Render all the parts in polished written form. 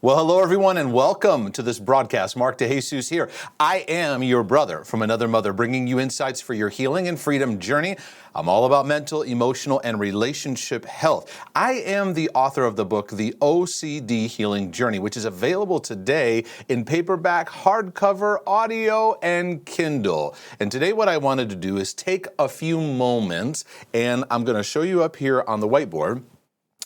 Well, hello, everyone, and welcome to this broadcast. Mark DeJesus here. I am your brother from another mother, bringing you insights for your healing and freedom journey. I'm all about mental, emotional, and relationship health. I am the author of the book, The OCD Healing Journey, which is available today in paperback, hardcover, audio, and Kindle. And today what I wanted to do is take a few moments, and I'm going to show you up here on the whiteboard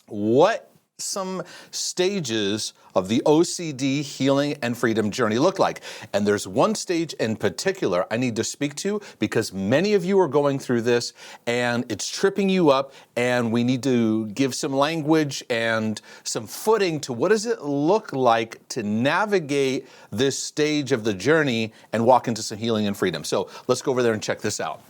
what some stages of the OCD healing and freedom journey look like. And there's one stage in particular I need to speak to because many of you are going through this and it's tripping you up, and we need to give some language and some footing to what does it look like to navigate this stage of the journey and walk into some healing and freedom. So let's go over there and check this out.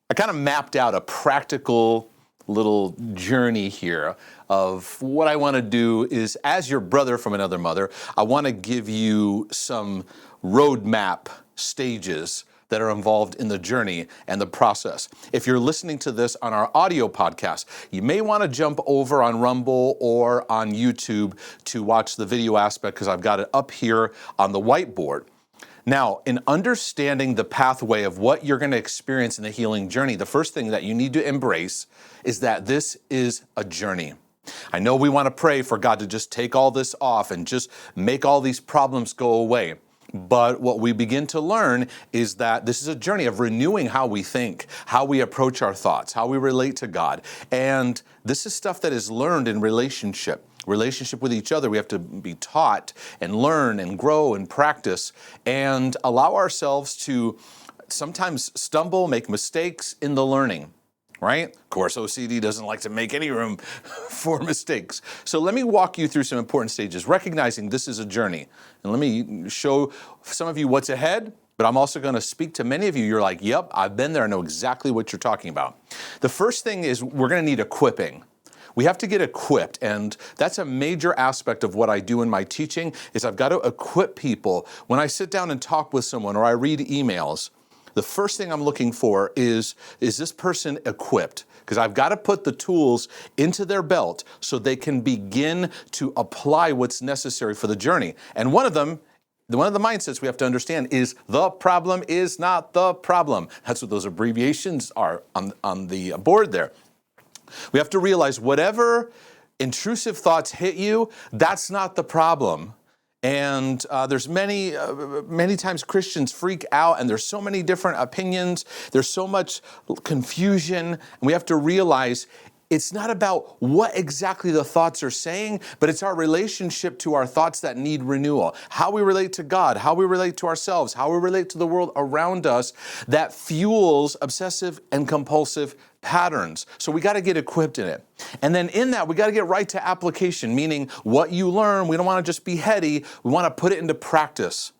I kind of mapped out a practical little journey here of what I want to do is, as your brother from another mother, I want to give you some roadmap stages that are involved in the journey and the process. If you're listening to this on our audio podcast, you may want to jump over on Rumble or on YouTube to watch the video aspect because I've got it up here on the whiteboard. Now, in understanding the pathway of what you're going to experience in the healing journey, the first thing that you need to embrace is that this is a journey. I know we want to pray for God to just take all this off and just make all these problems go away. But what we begin to learn is that this is a journey of renewing how we think, how we approach our thoughts, how we relate to God. And this is stuff that is learned in relationship with each other. We have to be taught and learn and grow and practice and allow ourselves to sometimes stumble, make mistakes in the learning, right? Of course, OCD doesn't like to make any room for mistakes. So let me walk you through some important stages, recognizing this is a journey. And let me show some of you what's ahead, but I'm also going to speak to many of you. You're like, yep, I've been there. I know exactly what you're talking about. The first thing is we're going to need equipping. We have to get equipped, and that's a major aspect of what I do in my teaching is I've got to equip people. When I sit down and talk with someone or I read emails, the first thing I'm looking for is this person equipped? Because I've got to put the tools into their belt so they can begin to apply what's necessary for the journey. And one of the mindsets we have to understand is the problem is not the problem. That's what those abbreviations are on the board there. We have to realize whatever intrusive thoughts hit you, that's not the problem. And there's many times Christians freak out, and there's so many different opinions. There's so much confusion, and we have to realize it's not about what exactly the thoughts are saying, but it's our relationship to our thoughts that need renewal. How we relate to God, how we relate to ourselves, how we relate to the world around us that fuels obsessive and compulsive patterns. So we got to get equipped in it. And then in that, we got to get right to application, meaning what you learn, we don't want to just be heady, we want to put it into practice.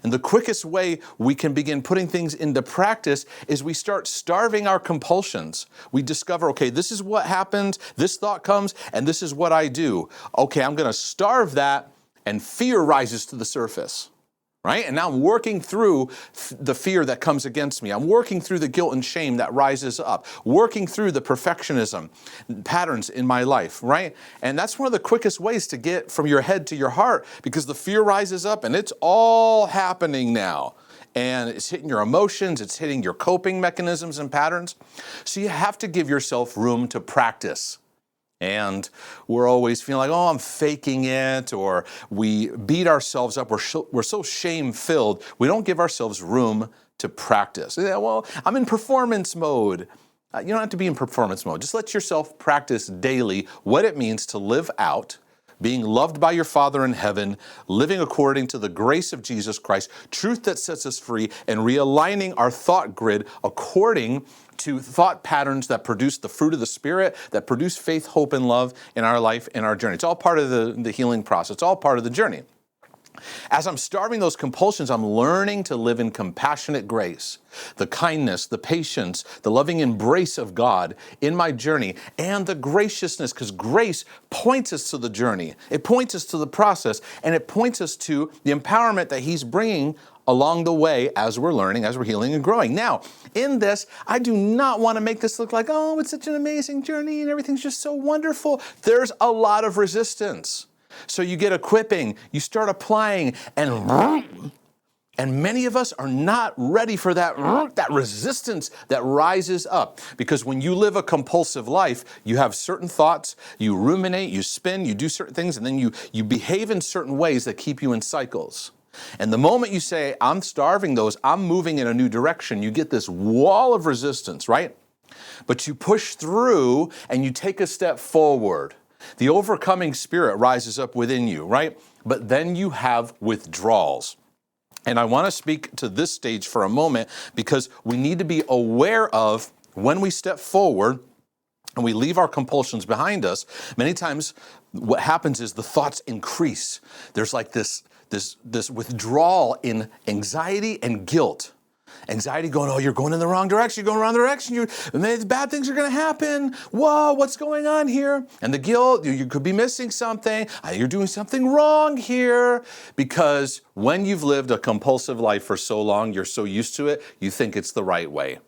And the quickest way we can begin putting things into practice is we start starving our compulsions. We discover, okay, this is what happens, this thought comes, and this is what I do. Okay, I'm going to starve that, and fear rises to the surface. Right? And now I'm working through the fear that comes against me. I'm working through the guilt and shame that rises up, working through the perfectionism patterns in my life, right? And that's one of the quickest ways to get from your head to your heart, because the fear rises up and it's all happening now. And it's hitting your emotions, it's hitting your coping mechanisms and patterns. So you have to give yourself room to practice. And we're always feeling like, oh, I'm faking it, or we beat ourselves up. We're so shame-filled, we don't give ourselves room to practice. Yeah, well, I'm in performance mode. You don't have to be in performance mode. Just let yourself practice daily what it means to live out, being loved by your Father in heaven, living according to the grace of Jesus Christ, truth that sets us free, and realigning our thought grid according to thought patterns that produce the fruit of the Spirit, that produce faith, hope, and love in our life, in our journey. It's all part of the healing process. It's all part of the journey. As I'm starving those compulsions, I'm learning to live in compassionate grace, the kindness, the patience, the loving embrace of God in my journey, and the graciousness, because grace points us to the journey. It points us to the process, and it points us to the empowerment that He's bringing along the way as we're learning, as we're healing and growing. Now, in this, I do not want to make this look like, oh, it's such an amazing journey and everything's just so wonderful. There's a lot of resistance. So you get equipping, you start applying, and many of us are not ready for that resistance that rises up. Because when you live a compulsive life, you have certain thoughts, you ruminate, you spin, you do certain things, and then you behave in certain ways that keep you in cycles. And the moment you say, I'm starving those, I'm moving in a new direction, you get this wall of resistance, right? But you push through and you take a step forward. The overcoming spirit rises up within you, right? But then you have withdrawals. And I want to speak to this stage for a moment because we need to be aware of when we step forward and we leave our compulsions behind us. Many times what happens is the thoughts increase. There's like this withdrawal in anxiety and guilt. Anxiety going, oh, you're going in the wrong direction, you're going the wrong direction, bad things are going to happen. Whoa, what's going on here? And the guilt, you could be missing something. You're doing something wrong here. Because when you've lived a compulsive life for so long, you're so used to it, you think it's the right way.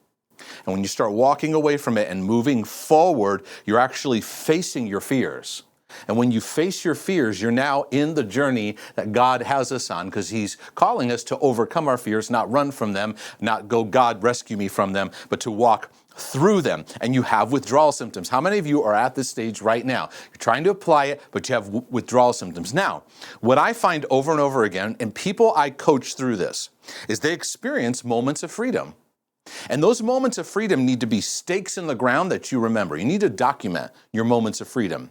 And when you start walking away from it and moving forward, you're actually facing your fears. And when you face your fears, you're now in the journey that God has us on because He's calling us to overcome our fears, not run from them, not go, God, rescue me from them, but to walk through them. And you have withdrawal symptoms. How many of you are at this stage right now? You're trying to apply it, but you have withdrawal symptoms. Now, what I find over and over again, and people I coach through this, is they experience moments of freedom. And those moments of freedom need to be stakes in the ground that you remember. You need to document your moments of freedom.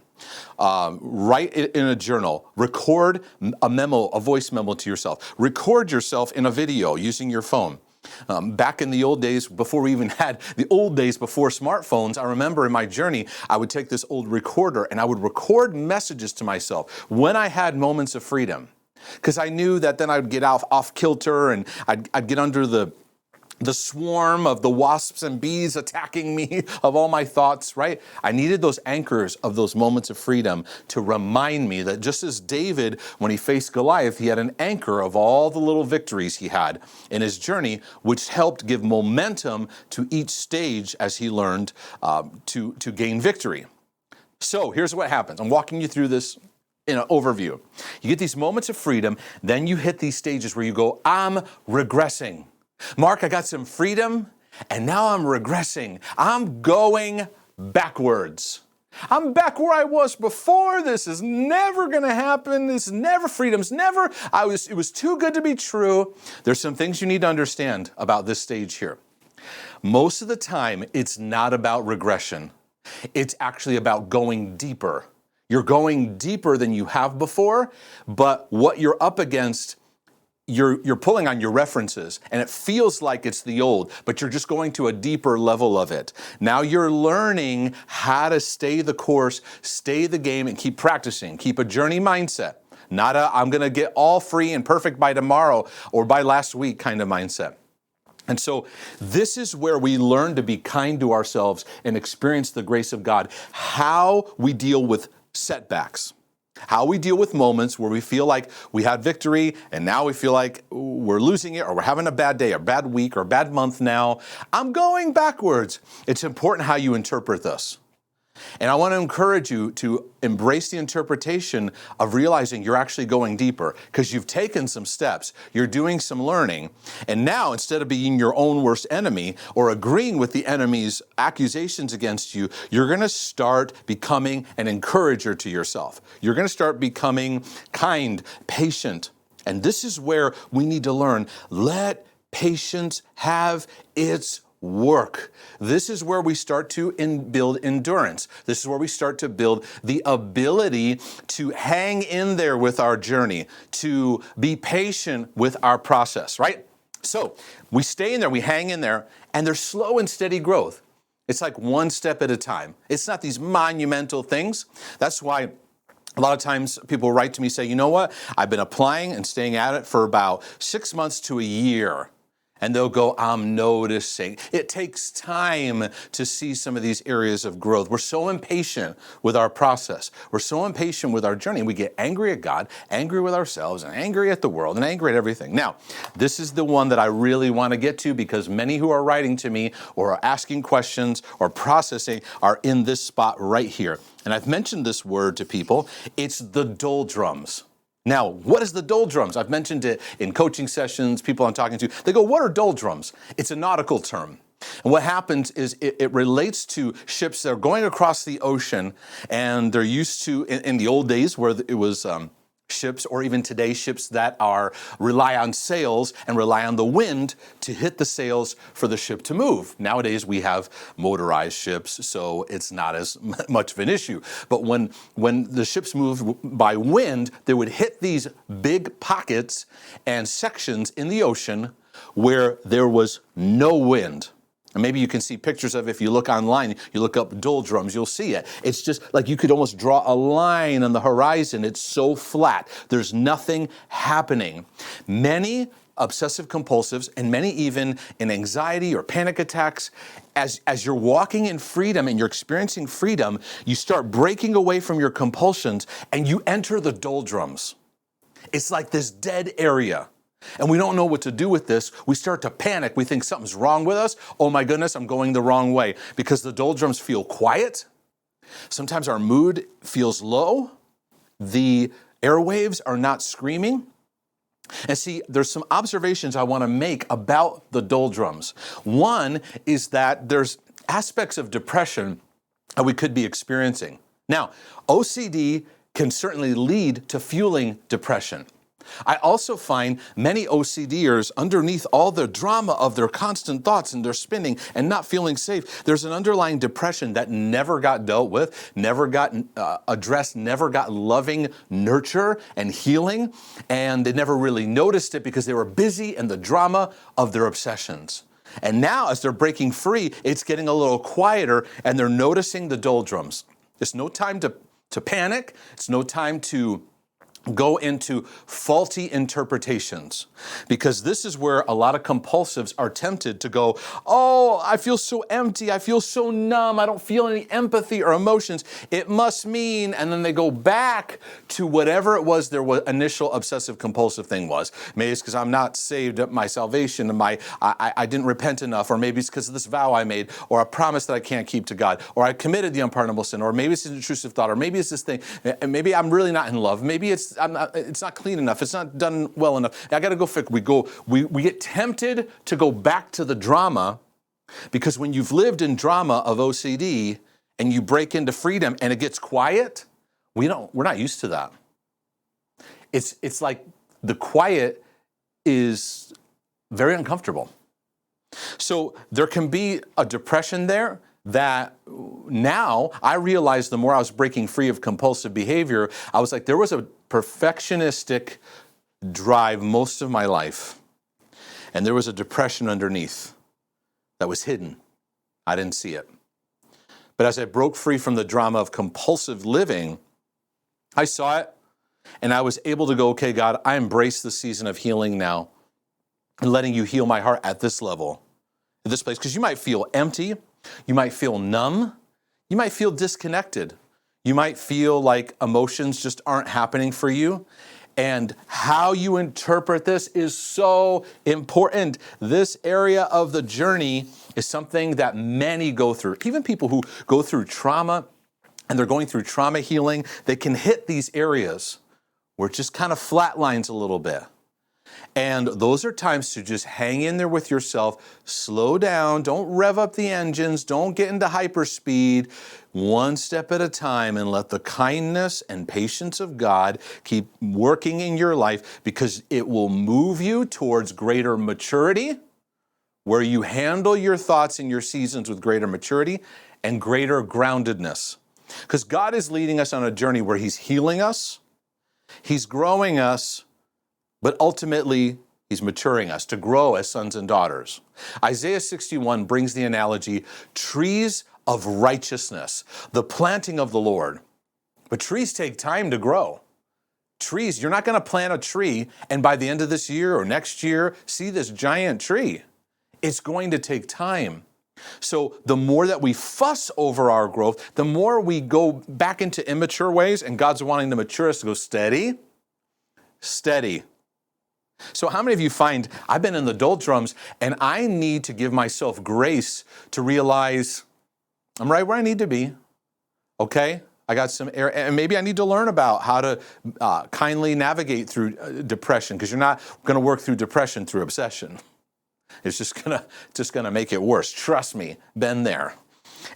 Write it in a journal. Record a memo, a voice memo to yourself. Record yourself in a video using your phone. Back in the old days, before we even had the old days before smartphones, I remember in my journey, I would take this old recorder and I would record messages to myself when I had moments of freedom. Because I knew that then I'd get off kilter and I'd get under the swarm of the wasps and bees attacking me of all my thoughts, right? I needed those anchors of those moments of freedom to remind me that just as David, when he faced Goliath, he had an anchor of all the little victories he had in his journey, which helped give momentum to each stage as he learned to gain victory. So here's what happens. I'm walking you through this in an overview. You get these moments of freedom, then you hit these stages where you go, I'm regressing. Mark, I got some freedom, and now I'm regressing. I'm going backwards. I'm back where I was before. This is never going to happen. This is never, freedom's never. It was too good to be true. There's some things you need to understand about this stage here. Most of the time, it's not about regression. It's actually about going deeper. You're going deeper than you have before, but what you're up against, you're pulling on your references, and it feels like it's the old, but you're just going to a deeper level of it. Now you're learning how to stay the course, stay the game, and keep practicing. Keep a journey mindset, not a I'm going to get all free and perfect by tomorrow or by last week kind of mindset. And so this is where we learn to be kind to ourselves and experience the grace of God, how we deal with setbacks. How we deal with moments where we feel like we had victory and now we feel like we're losing it or we're having a bad day or bad week or bad month now. I'm going backwards. It's important how you interpret this. And I want to encourage you to embrace the interpretation of realizing you're actually going deeper because you've taken some steps, you're doing some learning, and now instead of being your own worst enemy or agreeing with the enemy's accusations against you, you're going to start becoming an encourager to yourself. You're going to start becoming kind, patient, and this is where we need to learn. Let patience have its work. This is where we start to build endurance. This is where we start to build the ability to hang in there with our journey, to be patient with our process, right? So we stay in there, we hang in there, and there's slow and steady growth. It's like one step at a time. It's not these monumental things. That's why a lot of times people write to me, say, you know what? I've been applying and staying at it for about 6 months to a year. And they'll go, I'm noticing. It takes time to see some of these areas of growth. We're so impatient with our process. We're so impatient with our journey. We get angry at God, angry with ourselves, and angry at the world, and angry at everything. Now, this is the one that I really want to get to because many who are writing to me or are asking questions or processing are in this spot right here. And I've mentioned this word to people. It's the doldrums. Now, what is the doldrums? I've mentioned it in coaching sessions, people I'm talking to. They go, what are doldrums? It's a nautical term. And what happens is it relates to ships that are going across the ocean, and they're used to, in the old days where it was ships, or even today, ships that rely on sails and rely on the wind to hit the sails for the ship to move. Nowadays, we have motorized ships, so it's not as much of an issue. But when the ships moved by wind, they would hit these big pockets and sections in the ocean where there was no wind. And maybe you can see pictures of it if you look online, you look up doldrums, you'll see it. It's just like you could almost draw a line on the horizon. It's so flat. There's nothing happening. Many obsessive compulsives, and many even in anxiety or panic attacks, as you're walking in freedom and you're experiencing freedom, you start breaking away from your compulsions and you enter the doldrums. It's like this dead area. And we don't know what to do with this. We start to panic. We think something's wrong with us. Oh my goodness, I'm going the wrong way. Because the doldrums feel quiet. Sometimes our mood feels low. The airwaves are not screaming. And see, there's some observations I want to make about the doldrums. One is that there's aspects of depression that we could be experiencing. Now, OCD can certainly lead to fueling depression. I also find many OCDers, underneath all the drama of their constant thoughts and their spinning and not feeling safe, there's an underlying depression that never got dealt with, never got addressed, never got loving nurture and healing, and they never really noticed it because they were busy in the drama of their obsessions. And now, as they're breaking free, it's getting a little quieter, and they're noticing the doldrums. It's no time to panic. It's no time to go into faulty interpretations, because this is where a lot of compulsives are tempted to go, oh, I feel so empty, I feel so numb, I don't feel any empathy or emotions, it must mean, and then they go back to whatever it was their initial obsessive compulsive thing was. Maybe it's because I'm not saved at my salvation, and I didn't repent enough, or maybe it's because of this vow I made, or a promise that I can't keep to God, or I committed the unpardonable sin, or maybe it's an intrusive thought, or maybe it's this thing, maybe I'm really not in love, maybe it's not clean enough. It's not done well enough. I got to go fix. We get tempted to go back to the drama, because when you've lived in drama of OCD and you break into freedom and it gets quiet, we're not used to that. It's like the quiet is very uncomfortable. So there can be a depression there that now I realized the more I was breaking free of compulsive behavior, I was like, there was a perfectionistic drive most of my life. And there was a depression underneath that was hidden. I didn't see it. But as I broke free from the drama of compulsive living, I saw it, and I was able to go, okay, God, I embrace the season of healing now, and letting you heal my heart at this level, at this place. Because you might feel empty. You might feel numb. You might feel disconnected. You might feel like emotions just aren't happening for you. And how you interpret this is so important. This area of the journey is something that many go through. Even people who go through trauma and they're going through trauma healing, they can hit these areas where it just kind of flatlines a little bit. And those are times to just hang in there with yourself, slow down, don't rev up the engines, don't get into hyperspeed, one step at a time, and let the kindness and patience of God keep working in your life, because it will move you towards greater maturity, where you handle your thoughts and your seasons with greater maturity and greater groundedness. Because God is leading us on a journey where He's healing us, He's growing us, but ultimately, He's maturing us to grow as sons and daughters. Isaiah 61 brings the analogy, trees of righteousness, the planting of the Lord. But trees take time to grow. Trees, you're not going to plant a tree and by the end of this year or next year see this giant tree. It's going to take time. So the more that we fuss over our growth, the more we go back into immature ways, and God's wanting to mature us to go steady, steady. So how many of you find I've been in the doldrums and I need to give myself grace to realize I'm right where I need to be, okay? I got some air, and maybe I need to learn about how to kindly navigate through depression, because you're not going to work through depression through obsession. It's just gonna make it worse. Trust me, been there.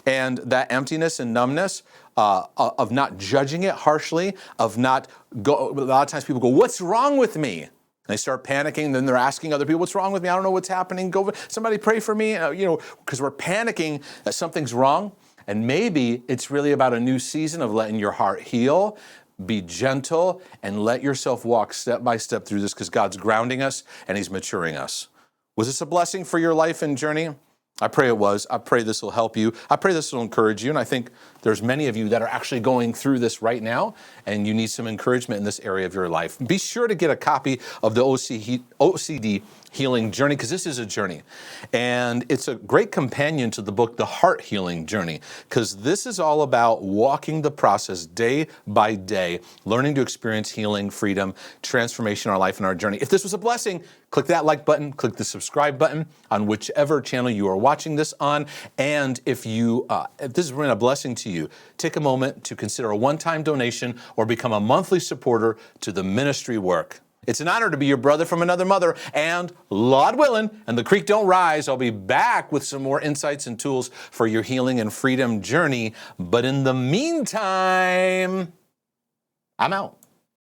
And that emptiness and numbness of not judging it harshly, of not a lot of times people go, "What's wrong with me?" And they start panicking. Then they're asking other people, "What's wrong with me? I don't know what's happening. Somebody pray for me." Because we're panicking that something's wrong. And maybe it's really about a new season of letting your heart heal, be gentle, and let yourself walk step by step through this, because God's grounding us and He's maturing us. Was this a blessing for your life and journey? I pray it was. I pray this will help you. I pray this will encourage you. And I think there's many of you that are actually going through this right now, and you need some encouragement in this area of your life. Be sure to get a copy of the OCD Healing Journey, because this is a journey. And it's a great companion to the book, The Heart Healing Journey, because this is all about walking the process day by day, learning to experience healing, freedom, transformation in our life and our journey. If this was a blessing, click that like button, click the subscribe button on whichever channel you are watching this on. And if this has been a blessing to you, take a moment to consider a one-time donation or become a monthly supporter to the ministry work. It's an honor to be your brother from another mother, and Lord willing, and the creek don't rise, I'll be back with some more insights and tools for your healing and freedom journey. But in the meantime, I'm out.